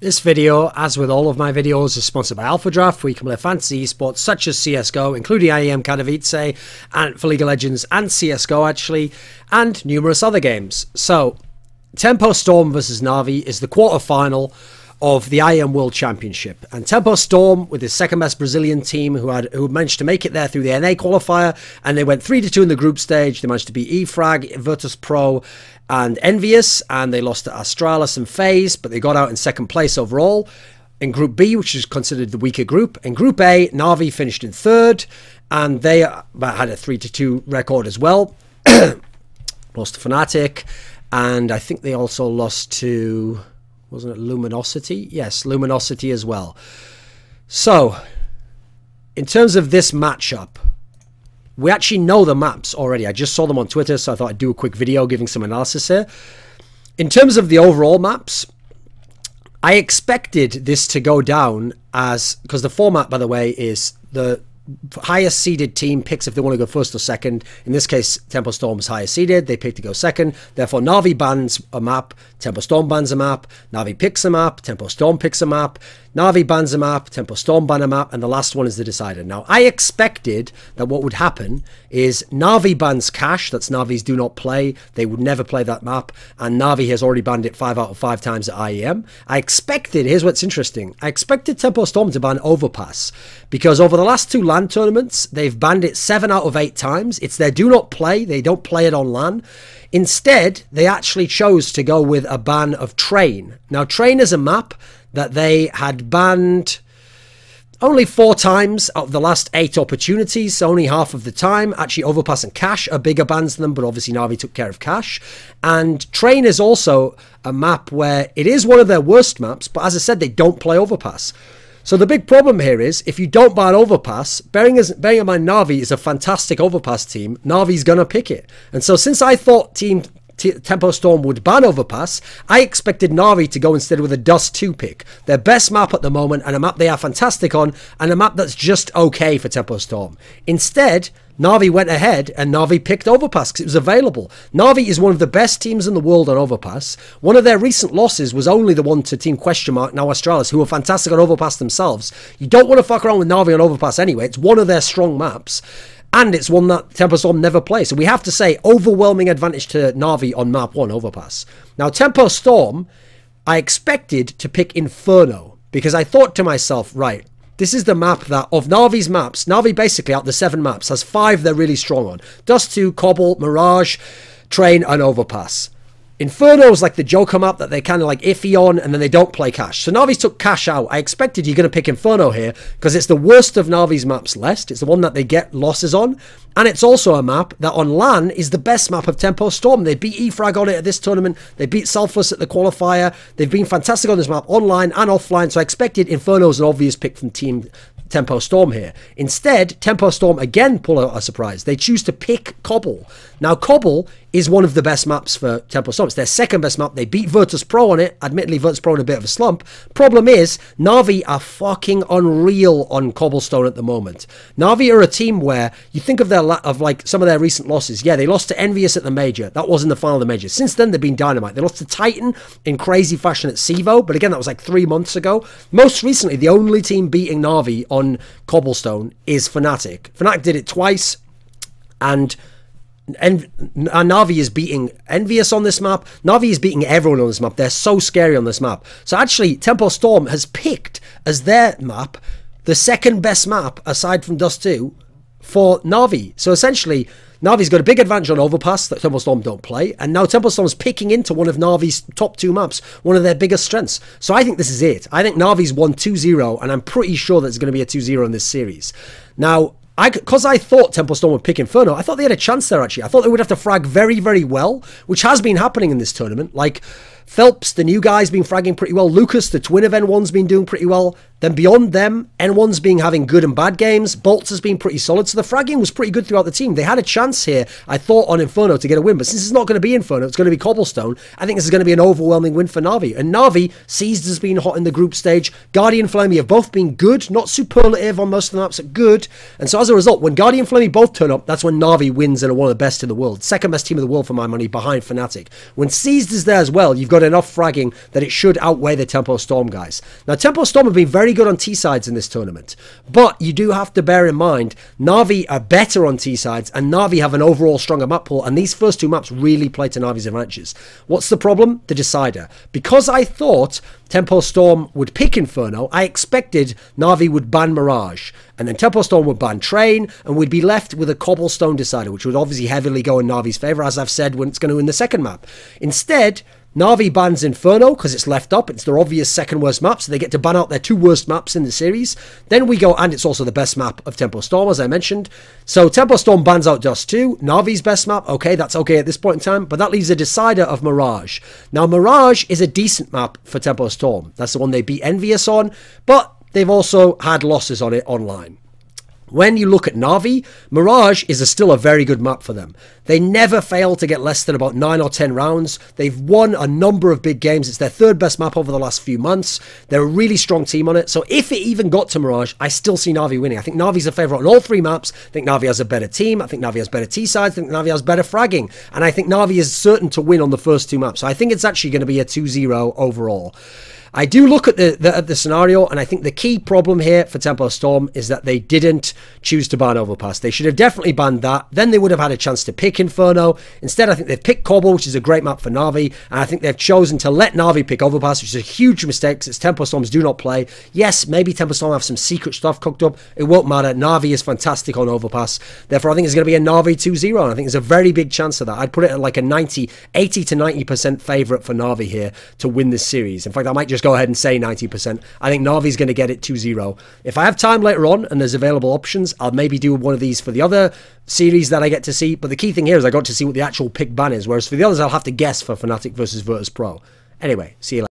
This video, as with all of my videos, is sponsored by Alpha Draft, where you can play fantasy esports such as CSGO, including IEM Vincere, and for League of Legends and CSGO actually, and numerous other games. So, Tempo Storm versus Na'Vi is the quarterfinal of the IEM World Championship, and Tempo Storm, with his second best Brazilian team, who managed to make it there through the NA qualifier, and they went 3-2 in the group stage. They managed to beat eFrag, Virtus Pro, and Envious, and they lost to Astralis and FaZe, but they got out in second place overall. In Group B, which is considered the weaker group, in Group A, Na'Vi finished in third, and they had a 3-2 record as well. Lost to Fnatic, and I think they also lost to, wasn't it Luminosity? Yes, Luminosity as well. So, in terms of this matchup, we actually know the maps already. I just saw them on Twitter, so I thought I'd do a quick video giving some analysis here. In terms of the overall maps, I expected this to go down as, because the format, by the way, is the highest seeded team picks if they want to go first or second. In this case, Tempo Storm is highest seeded. They pick to go second. Therefore, Na'Vi bans a map. Tempo Storm bans a map. Na'Vi picks a map. Tempo Storm picks a map. Na'Vi bans a map. Tempo Storm ban a map. And the last one is the decider. Now, I expected that what would happen is Na'Vi bans Cash. That's Na'Vi's do not play. They would never play that map. And Na'Vi has already banned it 5 out of 5 times at IEM. I expected, here's what's interesting. I expected Tempo Storm to ban Overpass, because over the last 2 LAN tournaments, they've banned it 7 out of 8 times. It's their do not play. They don't play it on LAN. Instead, they actually chose to go with a ban of Train. Now, Train is a map that they had banned only 4 times out of the last 8 opportunities, so only half of the time. Actually, Overpass and Cash are bigger bans than them, but obviously Na'Vi took care of Cash. And Train is also a map where it is one of their worst maps, but as I said, they don't play Overpass. So the big problem here is, if you don't ban Overpass, bearing in mind Na'Vi is a fantastic Overpass team, Na'Vi's going to pick it. And so since I thought Tempo Storm would ban Overpass, I expected Na'Vi to go instead with a Dust 2 pick. Their best map at the moment, and a map they are fantastic on, and a map that's just okay for Tempo Storm. Instead, Na'Vi went ahead and Na'Vi picked Overpass because it was available. Na'Vi is one of the best teams in the world on Overpass. One of their recent losses was only the one to Team Question Mark, now Astralis, who are fantastic on Overpass themselves. You don't want to fuck around with Na'Vi on Overpass anyway. It's one of their strong maps, and it's one that Tempo Storm never plays. So we have to say, overwhelming advantage to Na'Vi on map 1, Overpass. Now, Tempo Storm, I expected to pick Inferno, because I thought to myself, right, this is the map that, of Na'Vi's maps, Na'Vi basically, out of the 7 maps, has 5 they're really strong on. Dust 2, Cobble, Mirage, Train, and Overpass. Inferno is like the Joker map that they kind of like iffy on, and then they don't play Cash. So Na'Vi's took Cash out. I expected you're going to pick Inferno here, because it's the worst of Na'Vi's maps left. It's the one that they get losses on. And it's also a map that on LAN is the best map of Tempo Storm. They beat eFrag on it at this tournament. They beat Selfless at the qualifier. They've been fantastic on this map, online and offline. So I expected Inferno as an obvious pick from Team Tempo Storm here. Instead, Tempo Storm again pull out a surprise. They choose to pick Cobble. Now, Cobble is one of the best maps for Tempo Storm. It's their second best map. They beat Virtus Pro on it. Admittedly, Virtus Pro in a bit of a slump. Problem is, Na'Vi are fucking unreal on Cobblestone at the moment. Na'Vi are a team where you think of like some of their recent losses. Yeah, they lost to Envious at the Major. That was in the final of the Major. Since then, they've been dynamite. They lost to Titan in crazy fashion at Sivo, but again, that was like 3 months ago. Most recently, the only team beating Na'Vi on Cobblestone is Fnatic. Fnatic did it twice, and Na'Vi is beating Envious on this map. Na'Vi is beating everyone on this map. They're so scary on this map. So actually, Tempo Storm has picked as their map the second best map, aside from Dust 2, for Na'Vi. So essentially, Na'Vi's got a big advantage on Overpass that Tempo Storm don't play, and now Tempo Storm is picking into one of Na'Vi's top 2 maps, one of their biggest strengths. So I think this is it. I think Na'Vi's won 2-0, and I'm pretty sure there's going to be a 2-0 in this series. Now, because I thought Tempo Storm would pick Inferno, I thought they had a chance there, actually. I thought they would have to frag very, very well, which has been happening in this tournament. Like, Phelps, the new guy's been fragging pretty well. Lucas, the twin event one's been doing pretty well. Then beyond them, N1's been having good and bad games. Bolts has been pretty solid. So the fragging was pretty good throughout the team. They had a chance here, I thought, on Inferno to get a win. But since it's not going to be Inferno, it's going to be Cobblestone. I think this is going to be an overwhelming win for Na'Vi. And Na'Vi, Seized has been hot in the group stage. Guardian Flamey have both been good. Not superlative on most of the maps, but good. And so as a result, when Guardian Flamey both turn up, that's when Na'Vi wins and are one of the best in the world. Second best team in the world for my money, behind Fnatic. When Seized is there as well, you've got enough fragging that it should outweigh the Tempo Storm guys. Now, Tempo Storm have been very good on T-sides in this tournament, but you do have to bear in mind, Na'Vi are better on T-sides, and Na'Vi have an overall stronger map pool, and these first two maps really play to Na'Vi's advantages. What's the problem? The decider. Because I thought Tempo Storm would pick Inferno, I expected Na'Vi would ban Mirage, and then Tempo Storm would ban Train, and we'd be left with a Cobblestone decider, which would obviously heavily go in Na'Vi's favour, as I've said, when it's going to win the second map. Instead, Na'Vi bans Inferno because it's left up. It's their obvious second worst map, so they get to ban out their two worst maps in the series. Then we go, and it's also the best map of Tempo Storm, as I mentioned. So Tempo Storm bans out Dust 2. Na'Vi's best map, okay, that's okay at this point in time, but that leaves a decider of Mirage. Now, Mirage is a decent map for Tempo Storm. That's the one they beat Envious on, but they've also had losses on it online. When you look at Na'Vi, Mirage is still a very good map for them. They never fail to get less than about 9 or 10 rounds. They've won a number of big games. It's their third best map over the last few months. They're a really strong team on it. So if it even got to Mirage, I still see Na'Vi winning. I think Na'Vi's a favourite on all three maps. I think Na'Vi has a better team. I think Na'Vi has better T-sides. I think Na'Vi has better fragging. And I think Na'Vi is certain to win on the first two maps. So I think it's actually going to be a 2-0 overall. I do look at the scenario, and I think the key problem here for Tempo Storm is that they didn't choose to ban Overpass. They should have definitely banned that. Then they would have had a chance to pick Inferno. Instead, I think they've picked Cobble, which is a great map for Na'Vi, and I think they've chosen to let Na'Vi pick Overpass, which is a huge mistake because Tempo Storms do not play. Yes, maybe Tempo Storm have some secret stuff cooked up. It won't matter. Na'Vi is fantastic on Overpass. Therefore, I think it's going to be a Na'Vi 2-0, and I think there's a very big chance of that. I'd put it at like a 80 to 90% favourite for Na'Vi here to win this series. In fact, I might just go ahead and say 90%. I think Na'Vi's going to get it 2-0. If I have time later on and there's available options, I'll maybe do one of these for the other series that I get to see. But the key thing here is I got to see what the actual pick ban is, whereas for the others, I'll have to guess for Fnatic versus Virtus Pro. Anyway, see you later.